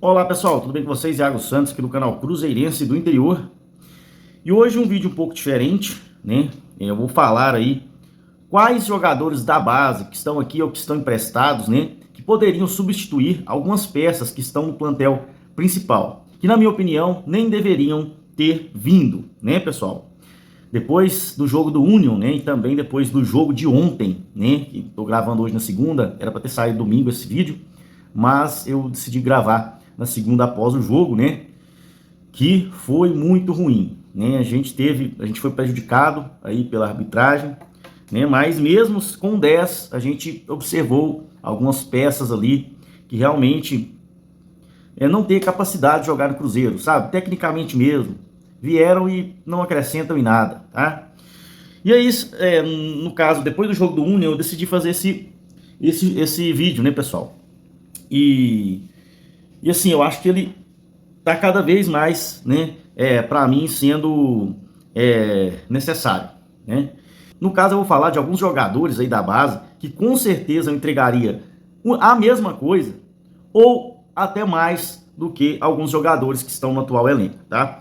Olá pessoal, tudo bem com vocês? Iago Santos aqui do canal Cruzeirense do Interior. E hoje um vídeo um pouco diferente, né? Eu vou falar aí quais jogadores da base que estão aqui ou que estão emprestados, né? Que poderiam substituir algumas peças que estão no plantel principal, que na minha opinião nem deveriam ter vindo, né pessoal? Depois do jogo do Union, né? E também depois do jogo de ontem, né? Que estou gravando hoje na segunda, era para ter saído domingo esse vídeo, mas eu decidi gravar na segunda após o jogo, né? Que foi muito ruim, né? A gente foi prejudicado aí pela arbitragem, né? Mas mesmo com 10, a gente observou algumas peças ali que realmente não tem capacidade de jogar no Cruzeiro, sabe? Tecnicamente mesmo, vieram e não acrescentam em nada, tá? E aí, no caso, depois do jogo do Union, eu decidi fazer esse vídeo, né, pessoal? E assim, eu acho que ele tá cada vez mais, né, para mim sendo necessário, né? No caso, eu vou falar de alguns jogadores aí da base que com certeza eu entregaria a mesma coisa ou até mais do que alguns jogadores que estão no atual elenco, tá?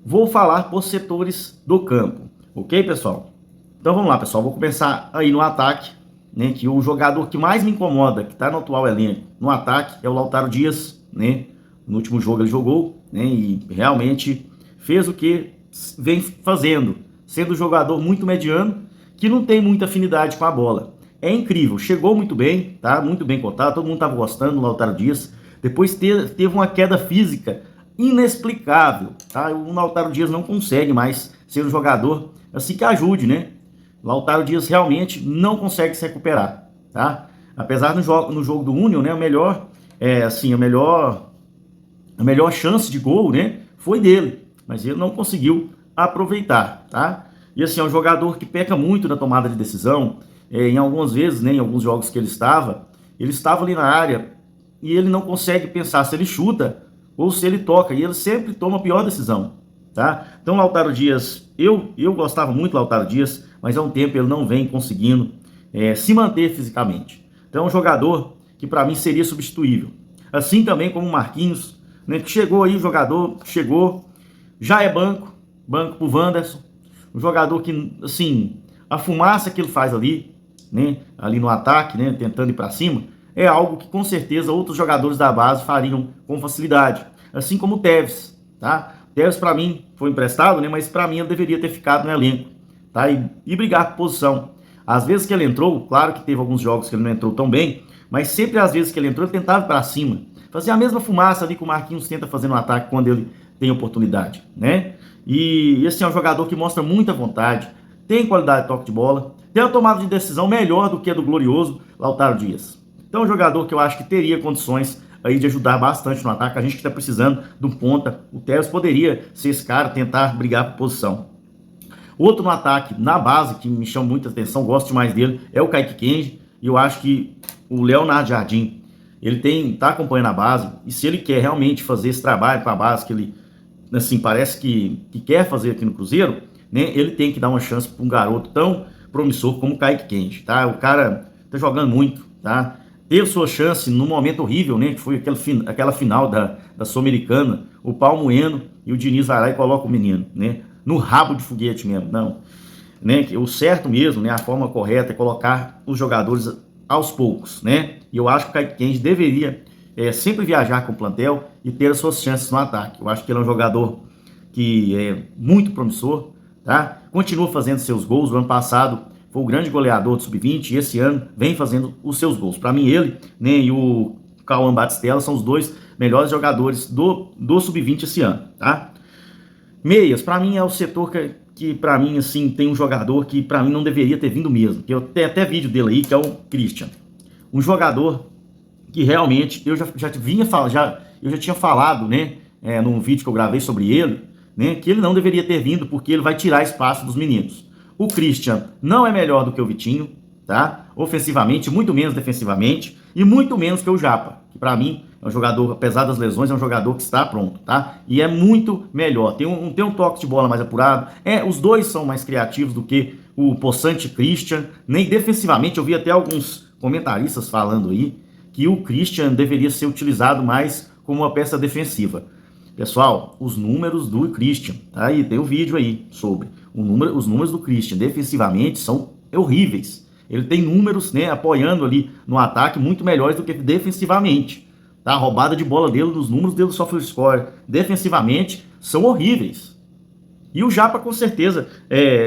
Vou falar por setores do campo, ok, pessoal? Então vamos lá, pessoal, vou começar aí no ataque, né, que o jogador que mais me incomoda, que está no atual elenco, no ataque, é o Lautaro Dias, né? No último jogo ele jogou, né, e realmente fez o que vem fazendo, sendo um jogador muito mediano, que não tem muita afinidade com a bola. É incrível, chegou muito bem, tá? Muito bem cotado, todo mundo estava gostando do Lautaro Dias. Depois teve uma queda física inexplicável, tá? O Lautaro Dias não consegue mais ser um jogador assim que ajude, né? Lautaro Dias realmente não consegue se recuperar, tá? Apesar no jogo do Union, né, a melhor chance de gol, né, foi dele, mas ele não conseguiu aproveitar, tá? E assim, é um jogador que peca muito na tomada de decisão, em algumas vezes, né, em alguns jogos que ele estava ali na área e ele não consegue pensar se ele chuta ou se ele toca, e ele sempre toma a pior decisão, tá? Então, Lautaro Dias, eu gostava muito do Lautaro Dias, mas há um tempo ele não vem conseguindo se manter fisicamente. Então, é um jogador que para mim seria substituível. Assim também como o Marquinhos, né, que chegou aí, o jogador chegou, já é banco pro Wanderson, um jogador que, assim, a fumaça que ele faz ali, né, ali no ataque, né, tentando ir para cima, é algo que com certeza outros jogadores da base fariam com facilidade, assim como o Tevez, tá? O Tevez para mim foi emprestado, né, mas para mim ele deveria ter ficado no elenco, tá? E brigar por posição. Às vezes que ele entrou, claro que teve alguns jogos que ele não entrou tão bem, mas sempre às vezes que ele entrou, ele tentava ir para cima. Fazia a mesma fumaça ali que o Marquinhos tenta fazer no ataque quando ele tem oportunidade, né? E esse é um jogador que mostra muita vontade, tem qualidade de toque de bola, tem uma tomada de decisão melhor do que a do glorioso Lautaro Dias. Então é um jogador que eu acho que teria condições aí de ajudar bastante no ataque. A gente que está precisando de um ponta, o Tevez poderia ser esse cara, tentar brigar por posição. Outro no ataque, na base, que me chama muita atenção, gosto demais dele, é o Kaique Kenji. E eu acho que o Leonardo Jardim, ele tá acompanhando a base, e se ele quer realmente fazer esse trabalho com a base, que ele, assim, parece que quer fazer aqui no Cruzeiro, né, ele tem que dar uma chance para um garoto tão promissor como o Kaique Kenji, tá? O cara tá jogando muito, tá? Teve sua chance num momento horrível, né, que foi aquela final da Sul-Americana, o pau moendo, e o Diniz vai lá e coloca o menino, né, no rabo de foguete mesmo, não. Né, o certo mesmo, né, a forma correta é colocar os jogadores aos poucos, né? E eu acho que o Kaique Kenji deveria sempre viajar com o plantel e ter as suas chances no ataque. Eu acho que ele é um jogador que é muito promissor, tá? Continua fazendo seus gols. O ano passado foi o grande goleador do Sub-20 e esse ano vem fazendo os seus gols. Para mim, ele, né, e o Cauã Batistella são os dois melhores jogadores do Sub-20 esse ano, tá? Meias, para mim é o setor que para mim, assim, tem um jogador que para mim não deveria ter vindo mesmo, que eu tenho até vídeo dele aí, que é o Christian. Um jogador que realmente eu já tinha falado, né, num vídeo que eu gravei sobre ele, né, que ele não deveria ter vindo porque ele vai tirar espaço dos meninos. O Christian não é melhor do que o Vitinho, tá? Ofensivamente, muito menos defensivamente e muito menos que o Japa, que para mim é um jogador, apesar das lesões, é um jogador que está pronto, tá? E é muito melhor, tem um toque de bola mais apurado, os dois são mais criativos do que o possante Christian, nem defensivamente. Eu vi até alguns comentaristas falando aí que o Christian deveria ser utilizado mais como uma peça defensiva. Pessoal, os números do Christian, tá aí, tem o vídeo aí sobre os números do Christian defensivamente são horríveis. Ele tem números, né, apoiando ali no ataque muito melhores do que defensivamente. Tá? A roubada de bola dele, os números dele do SofaScore defensivamente são horríveis. E o Japa, com certeza,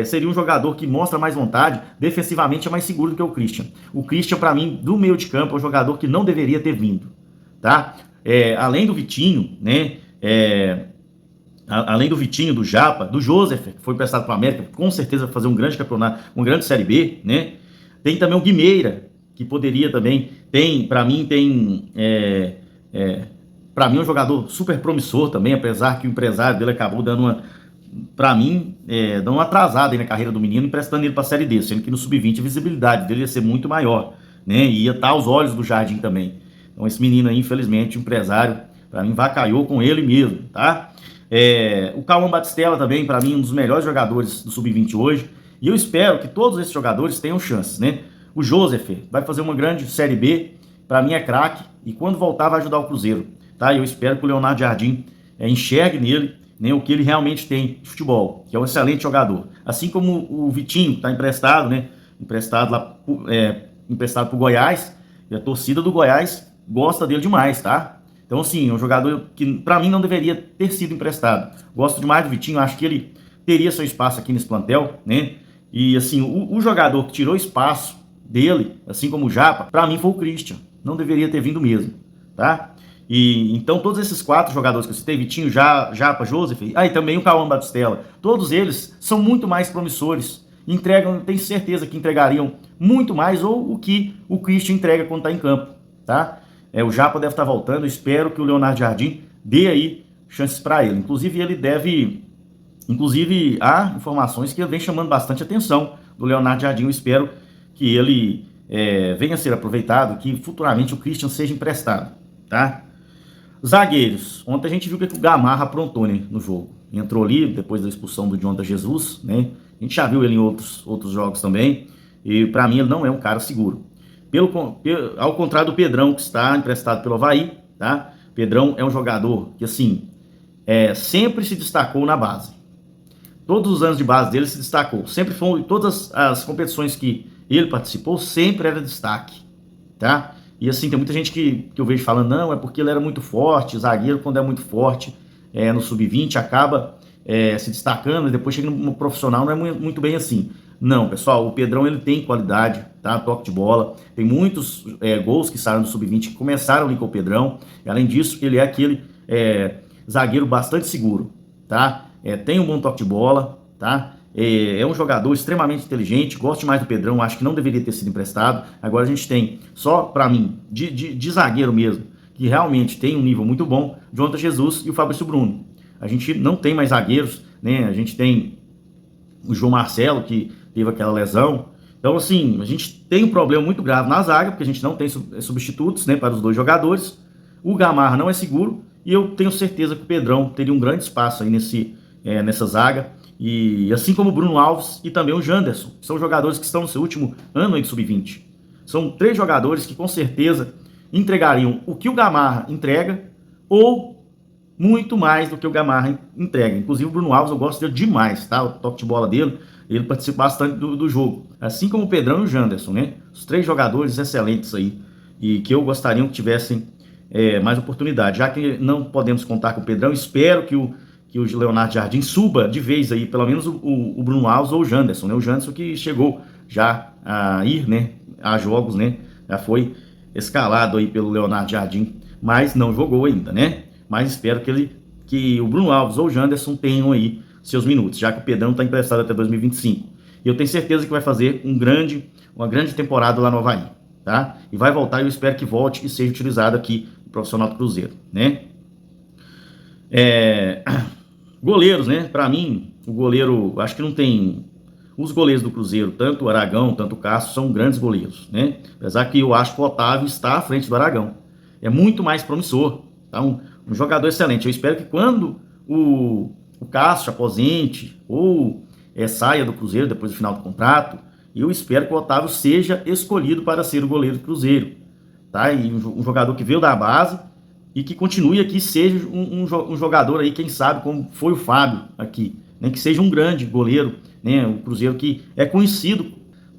seria um jogador que mostra mais vontade, defensivamente é mais seguro do que o Christian. O Christian, para mim, do meio de campo, é um jogador que não deveria ter vindo. Tá? Além do Vitinho, né? Além do Vitinho, do Japa, do Joseph, que foi emprestado para a América, com certeza vai fazer um grande campeonato, uma grande Série B, né? Tem também o Guimeira, que poderia também, para mim é um jogador super promissor também, apesar que o empresário dele acabou dando dando uma atrasada aí na carreira do menino, emprestando ele para a Série D, sendo que no Sub-20 a visibilidade dele ia ser muito maior, né? E ia estar aos olhos do Jardim também. Então esse menino aí, infelizmente, o empresário, para mim, vacaiou com ele mesmo, tá? O Cauã Batistella também, para mim, um dos melhores jogadores do Sub-20 hoje. E eu espero que todos esses jogadores tenham chances, né? O Joseph vai fazer uma grande Série B, para mim é craque, e quando voltar vai ajudar o Cruzeiro, tá? E eu espero que o Leonardo Jardim enxergue nele, né, o que ele realmente tem de futebol, que é um excelente jogador. Assim como o Vitinho, está emprestado, né? Emprestado para o Goiás, e a torcida do Goiás gosta dele demais, tá? Então, assim, é um jogador que, para mim, não deveria ter sido emprestado. Gosto demais do Vitinho, acho que ele teria seu espaço aqui nesse plantel, né? E, assim, o jogador que tirou espaço dele, assim como o Japa, para mim foi o Christian. Não deveria ter vindo mesmo, tá? E, então, todos esses 4 jogadores que eu citei, Vitinho, Japa, Joseph, e também o Cauã Batistella, todos eles são muito mais promissores. Tenho certeza que entregariam muito mais ou o que o Christian entrega quando está em campo, tá? O Japa deve estar voltando, eu espero que o Leonardo Jardim dê aí chances para ele. Inclusive, há informações que ele vem chamando bastante atenção do Leonardo Jardim. Eu espero que ele venha a ser aproveitado, que futuramente o Christian seja emprestado, tá? Zagueiros. Ontem a gente viu o que o Gamarra aprontou, né, no jogo. Entrou ali depois da expulsão do Jonathan Jesus, né? A gente já viu ele em outros jogos também. E para mim ele não é um cara seguro. Ao contrário do Pedrão, que está emprestado pelo Avaí, tá? Pedrão é um jogador que, assim, sempre se destacou na base. Todos os anos de base dele se destacou. Sempre foi, todas as competições que ele participou, sempre era destaque, tá? E, assim, tem muita gente que eu vejo falando, não, é porque ele era muito forte, zagueiro, quando é muito forte, no Sub-20, acaba se destacando, e depois chega no profissional, não é muito bem assim. Não, pessoal, o Pedrão ele tem qualidade, tá? Toque de bola, tem muitos gols que saíram do Sub-20 que começaram ali com o Pedrão, e além disso, ele é aquele zagueiro bastante seguro, tá? Tem um bom toque de bola, tá? É um jogador extremamente inteligente, gosto demais do Pedrão, acho que não deveria ter sido emprestado. Agora a gente tem, só para mim, de zagueiro mesmo, que realmente tem um nível muito bom, Jonathan Jesus e o Fabrício Bruno. A gente não tem mais zagueiros, né? A gente tem o João Marcelo, que teve aquela lesão. Então, assim, a gente tem um problema muito grave na zaga, porque a gente não tem substitutos, né, para os 2 jogadores. O Gamarra não é seguro, e eu tenho certeza que o Pedrão teria um grande espaço aí nessa zaga. E assim como o Bruno Alves e também o Janderson, que são jogadores que estão no seu último ano aí de Sub-20. São 3 jogadores que com certeza entregariam o que o Gamarra entrega ou muito mais do que o Gamarra entrega. Inclusive o Bruno Alves, eu gosto dele demais, tá? O toque de bola dele, ele participa bastante do jogo. Assim como o Pedrão e o Janderson, né? Os 3 jogadores excelentes aí, e que eu gostaria que tivessem mais oportunidade. Já que não podemos contar com o Pedrão, espero que o Leonardo Jardim suba de vez aí, pelo menos o Bruno Alves ou o Janderson, né? O Janderson que chegou já a ir, né, a jogos, né? Já foi escalado aí pelo Leonardo Jardim, mas não jogou ainda, né? Mas espero que o Bruno Alves ou o Janderson tenham aí seus minutos, já que o Pedrão está emprestado até 2025. E eu tenho certeza que vai fazer uma grande temporada lá no Avaí, tá? E vai voltar, eu espero que volte e seja utilizado aqui no profissional do Cruzeiro, né? Goleiros, né? Para mim, o goleiro, acho que não tem... Os goleiros do Cruzeiro, tanto o Aragão, tanto o Cássio, são grandes goleiros, né? Apesar que eu acho que o Otávio está à frente do Aragão. É muito mais promissor, tá? Um jogador excelente. Eu espero que quando o Cássio aposente ou saia do Cruzeiro depois do final do contrato, eu espero que o Otávio seja escolhido para ser o goleiro do Cruzeiro, tá? E um jogador que veio da base, e que continue aqui, seja um jogador aí, quem sabe, como foi o Fábio aqui, né? Que seja um grande goleiro, né? O Cruzeiro que é conhecido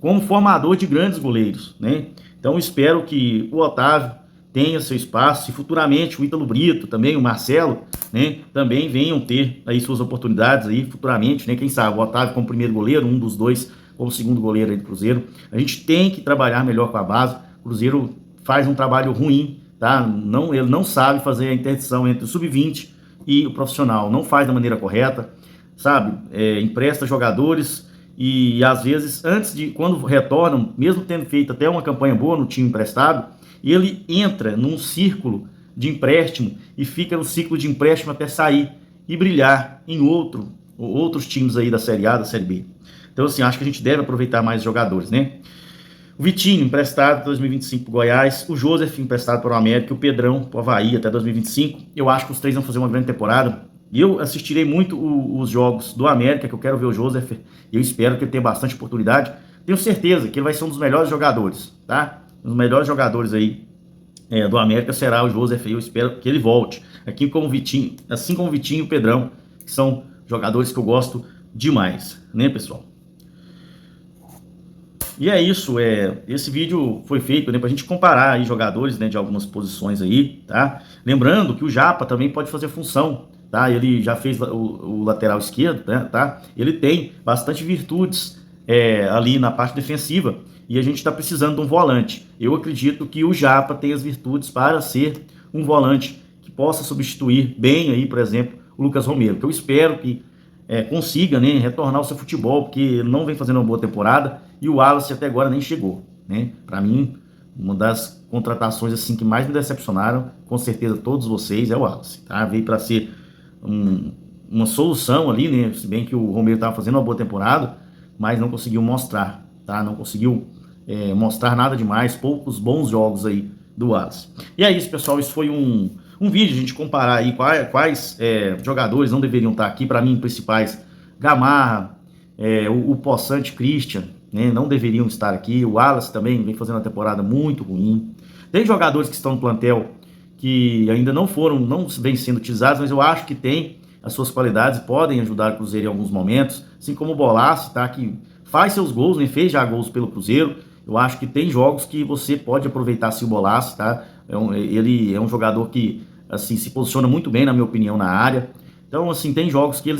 como formador de grandes goleiros, né? Então espero que o Otávio tenha seu espaço, e futuramente o Ítalo Brito, também o Marcelo, né, também venham ter aí suas oportunidades aí futuramente, né? Quem sabe o Otávio como primeiro goleiro, um dos dois como segundo goleiro aí do Cruzeiro. A gente tem que trabalhar melhor com a base. O Cruzeiro faz um trabalho ruim, tá? Ele não sabe fazer a interdição entre o sub-20 e o profissional, não faz da maneira correta, sabe? Empresta jogadores e às vezes quando retornam, mesmo tendo feito até uma campanha boa no time emprestado, ele entra num círculo de empréstimo e fica no ciclo de empréstimo até sair e brilhar em outros times aí da Série A, da Série B. Então, assim, acho que a gente deve aproveitar mais jogadores, né? O Vitinho, emprestado para 2025 para o Goiás, o Joseph, emprestado para o América, o Pedrão para o Avaí até 2025. Eu acho que os três vão fazer uma grande temporada. E eu assistirei muito os jogos do América, que eu quero ver o Joseph, e eu espero que ele tenha bastante oportunidade. Tenho certeza que ele vai ser um dos melhores jogadores, tá? Um dos melhores jogadores aí do América será o Joseph, e eu espero que ele volte. Aqui como o Vitinho, assim como o Vitinho e o Pedrão, que são jogadores que eu gosto demais, né, pessoal? E é isso, esse vídeo foi feito, né, pra gente comparar aí jogadores, né, de algumas posições aí, tá? Lembrando que o Japa também pode fazer função, tá? Ele já fez o lateral esquerdo, né, tá? Ele tem bastante virtudes ali na parte defensiva e a gente está precisando de um volante. Eu acredito que o Japa tem as virtudes para ser um volante que possa substituir bem aí, por exemplo, o Lucas Romero, que eu espero que consiga, né, retornar ao seu futebol, porque ele não vem fazendo uma boa temporada e o Wallace até agora nem chegou, né? Para mim, uma das contratações assim que mais me decepcionaram, com certeza todos vocês, é o Wallace, tá? Veio para ser uma solução ali, né? Se bem que o Romero estava fazendo uma boa temporada, mas não conseguiu mostrar, tá? Não conseguiu mostrar nada demais, poucos bons jogos aí do Wallace. E é isso, pessoal, isso foi um vídeo, a gente comparar aí quais jogadores não deveriam estar aqui. Para mim, principais: Gamarra, o Poçante Christian, né, não deveriam estar aqui. O Wallace também vem fazendo uma temporada muito ruim. Tem jogadores que estão no plantel que ainda não vêm sendo utilizados, mas eu acho que tem as suas qualidades, podem ajudar o Cruzeiro em alguns momentos, assim como o Bolaço, tá, que faz seus gols, né, fez já gols pelo Cruzeiro. Eu acho que tem jogos que você pode aproveitar se o Bolaço, tá? Ele é um jogador que assim se posiciona muito bem, na minha opinião, na área. Então, assim, tem jogos que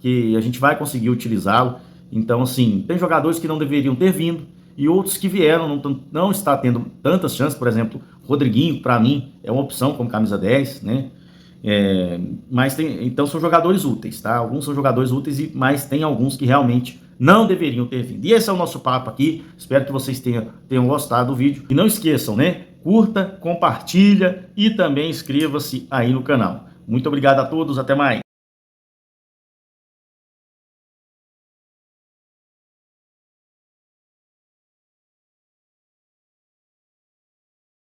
que a gente vai conseguir utilizá-lo. Então, assim, tem jogadores que não deveriam ter vindo e outros que vieram, não está tendo tantas chances. Por exemplo, Rodriguinho, para mim, é uma opção como camisa 10, né? Mas então são jogadores úteis, tá? Alguns são jogadores úteis, mas tem alguns que realmente não deveriam ter vindo. E esse é o nosso papo aqui. Espero que vocês tenham gostado do vídeo. E não esqueçam, né? Curta, compartilha e também inscreva-se aí no canal. Muito obrigado a todos, até mais.